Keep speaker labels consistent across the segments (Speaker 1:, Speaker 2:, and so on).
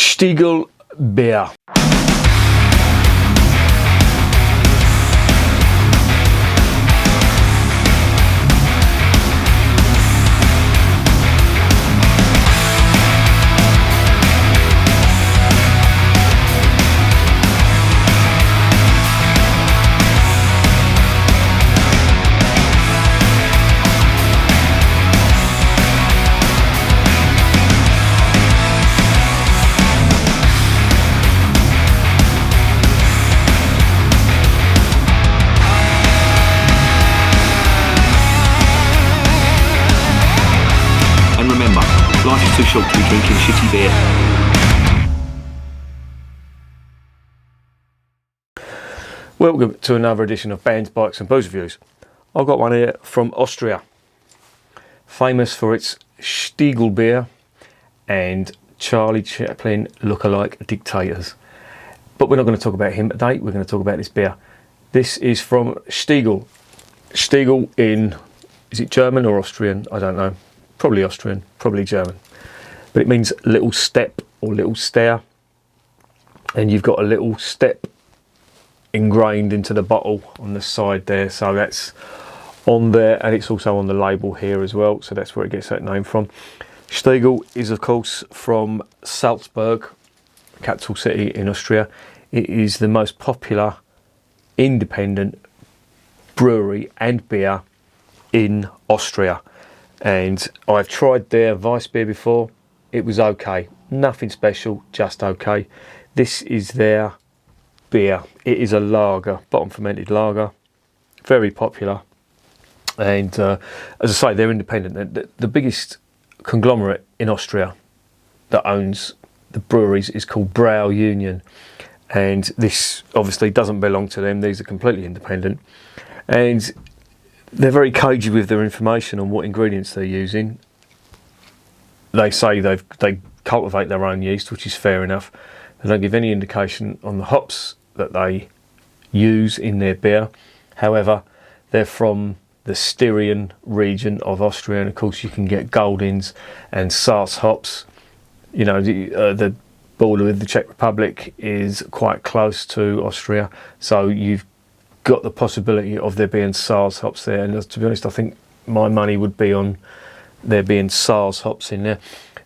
Speaker 1: Stiegl Bier.
Speaker 2: And remember, life is too short to be drinking shitty beer.
Speaker 1: Welcome to another edition of Bands, Bikes and Booze Reviews. I've got one here from Austria, famous for its Stiegl Bier and Charlie Chaplin look-alike dictators. But we're not going to talk about him today, we're going to talk about this beer. This is from Stiegl. Stiegl in, is it German or Austrian? I don't know. Probably Austrian, probably German. But it means little step or little stair. And you've got a little step ingrained into the bottle on the side there. So that's on there, and it's also on the label here as well. So that's where it gets that name from. Stiegl is of course from Salzburg, capital city in Austria. It is the most popular independent brewery and beer in Austria. And I've tried their Weiss beer before. It was okay, nothing special, just okay. This is their beer. It is a lager, bottom fermented lager, very popular. And as I say, they're independent. The biggest conglomerate in Austria that owns the breweries is called Brau Union, and this obviously doesn't belong to them. These are completely independent, and they're very cagey with their information on what ingredients they're using. They say they cultivate their own yeast, which is fair enough. They don't give any indication on the hops that they use in their beer. However, they're from the Styrian region of Austria, and of course you can get Goldings and Saaz hops. You know, the border with the Czech Republic is quite close to Austria, so you've got the possibility of there being Saaz hops there. And to be honest, I think my money would be on there being Saaz hops in there.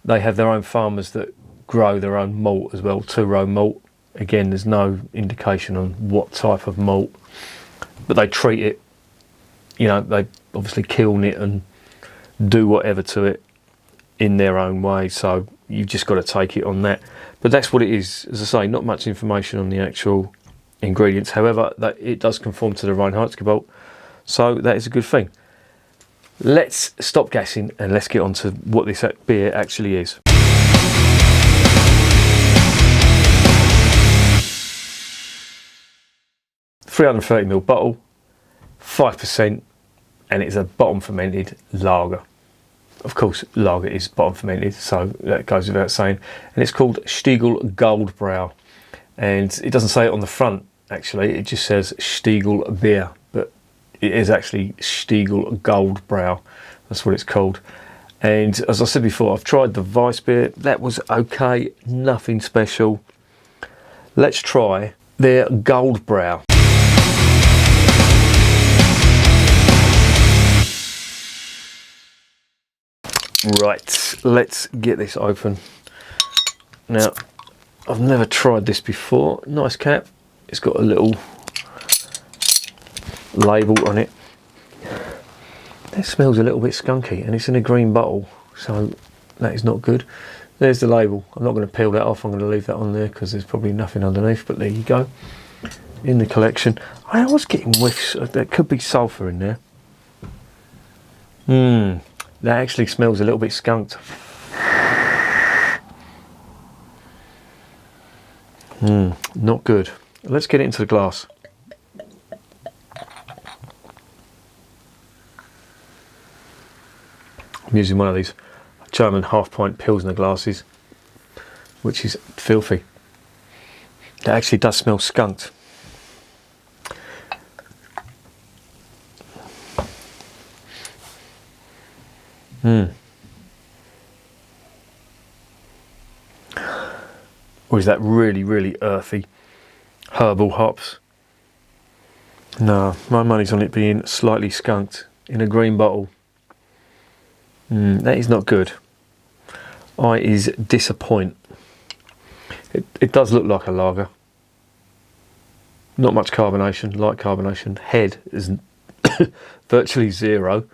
Speaker 1: They have their own farmers that grow their own malt as well, two-row malt. Again, there's no indication on what type of malt, but they treat it, you know, they obviously kiln it and do whatever to it in their own way, so you've just got to take it on that. But that's what it is. As I say, not much information on the actual ingredients. However, that it does conform to the Reinheitsgebot, so that is a good thing. Let's stop gassing and let's get on to what this beer actually is. .330ml bottle, 5%, and it's a bottom fermented lager. Of course, lager is bottom fermented, so that goes without saying. And it's called Stiegl Goldbrau, and it doesn't say it on the front. Actually, it just says Stiegl Bier, but it is actually Stiegl Goldbrau. That's what it's called. And as I said before, I've tried the Weiss beer. That was okay, nothing special. Let's try their Goldbrau. Right, let's get this open. Now, I've never tried this before. Nice cap. It's got a little label on it. That smells a little bit skunky, and it's in a green bottle, so that is not good. There's the label. I'm not going to peel that off. I'm going to leave that on there because there's probably nothing underneath, but there you go. In the collection. I was getting whiffs. There could be sulphur in there. That actually smells a little bit skunked. Not good. Let's get it into the glass. I'm using one of these German half-pint Pilsner glasses, which is filthy. That actually does smell skunked. Or is that really, really earthy herbal hops? No, my money's on it being slightly skunked in a green bottle. That is not good. I is disappoint. It does look like a lager. Not much carbonation, light carbonation. Head is virtually zero.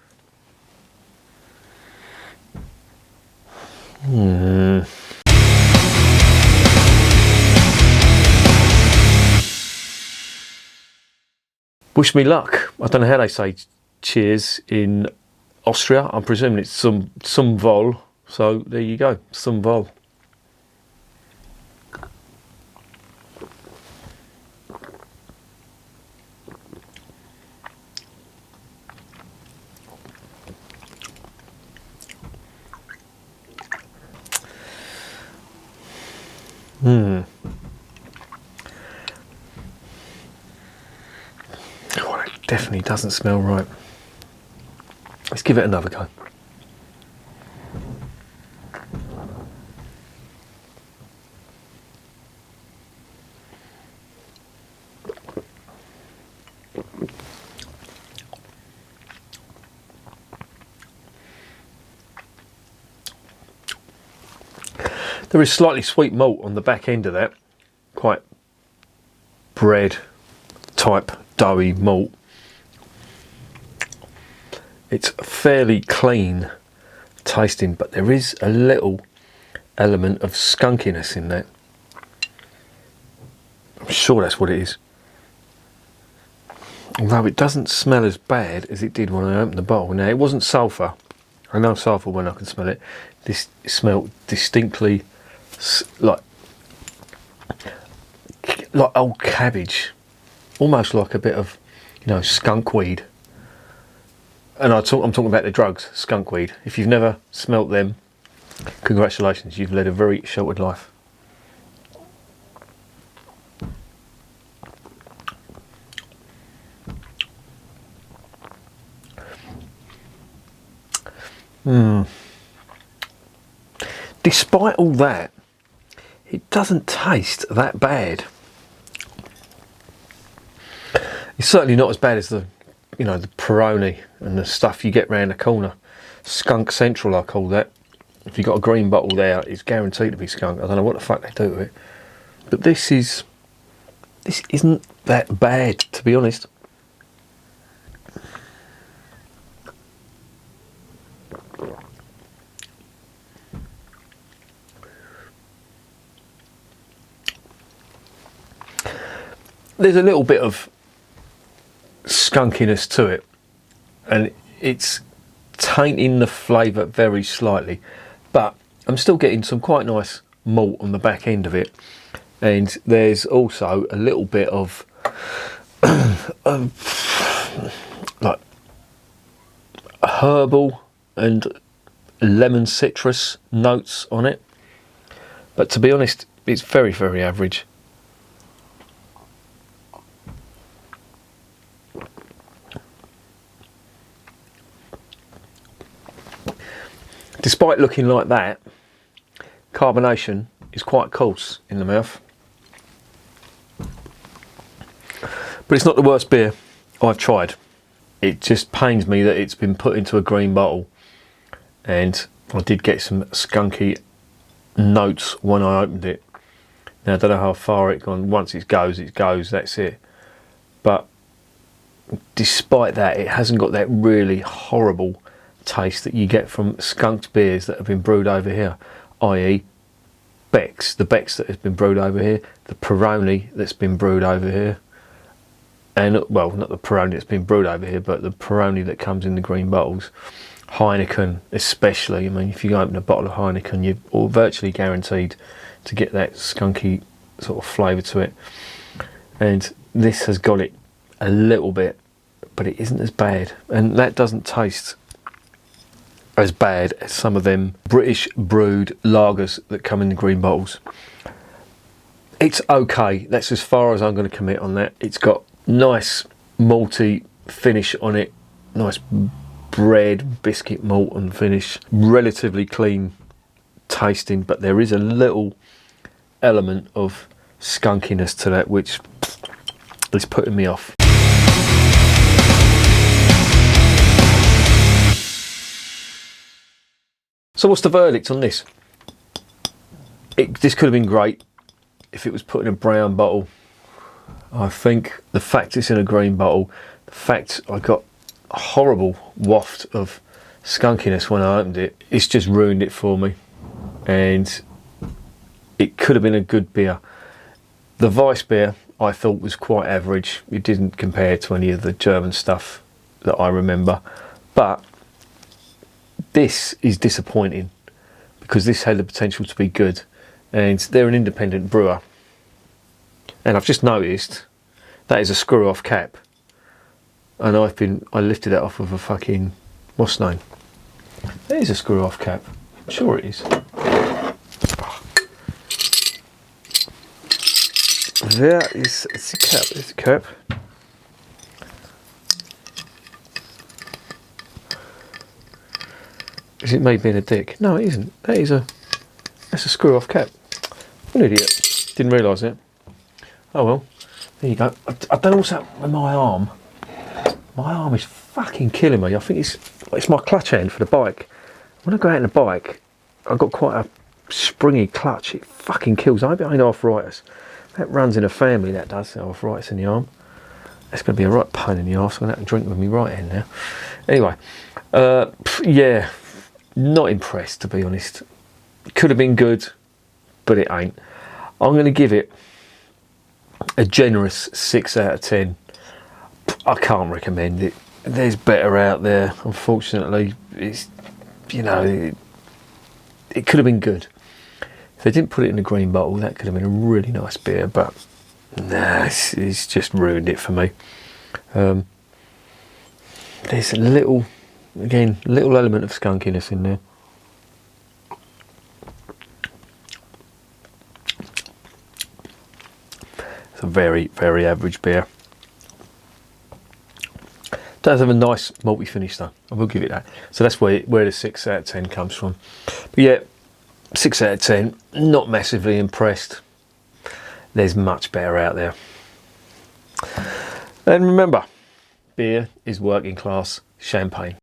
Speaker 1: Wish me luck. I don't know how they say cheers in Austria. I'm presuming it's some Wohl. So there you go, some Wohl. Oh, it definitely doesn't smell right. Let's give it another go. There is slightly sweet malt on the back end of that, quite bread type doughy malt. It's fairly clean tasting, but there is a little element of skunkiness in that. I'm sure that's what it is. Although it doesn't smell as bad as it did when I opened the bottle. Now, it wasn't sulphur. I know sulphur when I can smell it. This smelled distinctly like old cabbage, almost like a bit of, you know, skunk weed. And I'm talking about the drugs, skunk weed. If you've never smelt them, congratulations, you've led a very sheltered life. Despite all that, it doesn't taste that bad. It's certainly not as bad as the, you know, the Peroni and the stuff you get round the corner. Skunk Central, I call that. If you've got a green bottle there, it's guaranteed to be skunk. I don't know what the fuck they do with it. But this isn't that bad, to be honest. There's a little bit of skunkiness to it, and it's tainting the flavour very slightly, but I'm still getting some quite nice malt on the back end of it, and there's also a little bit of like herbal and lemon citrus notes on it, but to be honest, it's very, very average. Despite looking like that, carbonation is quite coarse in the mouth. But it's not the worst beer I've tried. It just pains me that it's been put into a green bottle, and I did get some skunky notes when I opened it. Now, I don't know how far it gone. Once it goes, that's it. But despite that, it hasn't got that really horrible taste that you get from skunked beers that have been brewed over here, i.e. Beck's, the Beck's that has been brewed over here, the Peroni that's been brewed over here, and, well, not the Peroni that's been brewed over here, but the Peroni that comes in the green bottles. Heineken especially. I mean, if you open a bottle of Heineken, you're all virtually guaranteed to get that skunky sort of flavour to it, and this has got it a little bit, but it isn't as bad, and that doesn't taste as bad as some of them British brewed lagers that come in the green bottles. It's okay, that's as far as I'm going to commit on that. It's got nice malty finish on it, nice bread, biscuit malt and finish, relatively clean tasting, but there is a little element of skunkiness to that which is putting me off. So what's the verdict on this? This could have been great if it was put in a brown bottle. I think the fact it's in a green bottle, the fact I got a horrible waft of skunkiness when I opened it, it's just ruined it for me. And it could have been a good beer. The Weiss beer I thought was quite average. It didn't compare to any of the German stuff that I remember. But this is disappointing because this had the potential to be good. And they're an independent brewer. And I've just noticed that is a screw off cap. And I lifted that off of a fucking, what's the name? That is a screw off cap. I'm sure it is. There is the cap. It's a cap. Is it made being a dick? No, it isn't. That's a screw off cap. What an idiot. Didn't realise it. Oh well. There you go. I don't know what's up with my arm. My arm is fucking killing me. I think it's my clutch hand for the bike. When I go out on the bike, I've got quite a springy clutch. It fucking kills. I hope it ain't arthritis. That runs in a family, that does, arthritis in the arm. That's going to be a right pain in the arse. I'm going to have to drink with me right hand now. Anyway, yeah, not impressed, to be honest. It could have been good, but it ain't. I'm going to give it a generous 6 out of 10. I can't recommend it. There's better out there, unfortunately. It's, you know, it could have been good. If they didn't put it in a green bottle, that could have been a really nice beer, but nah, it's just ruined it for me. There's a little element of skunkiness in there. It's a very, very average beer. Does have a nice malty finish though, I will give it that. So that's where the 6 out of 10 comes from. But yeah, 6 out of 10, not massively impressed. There's much better out there. And remember, beer is working class champagne.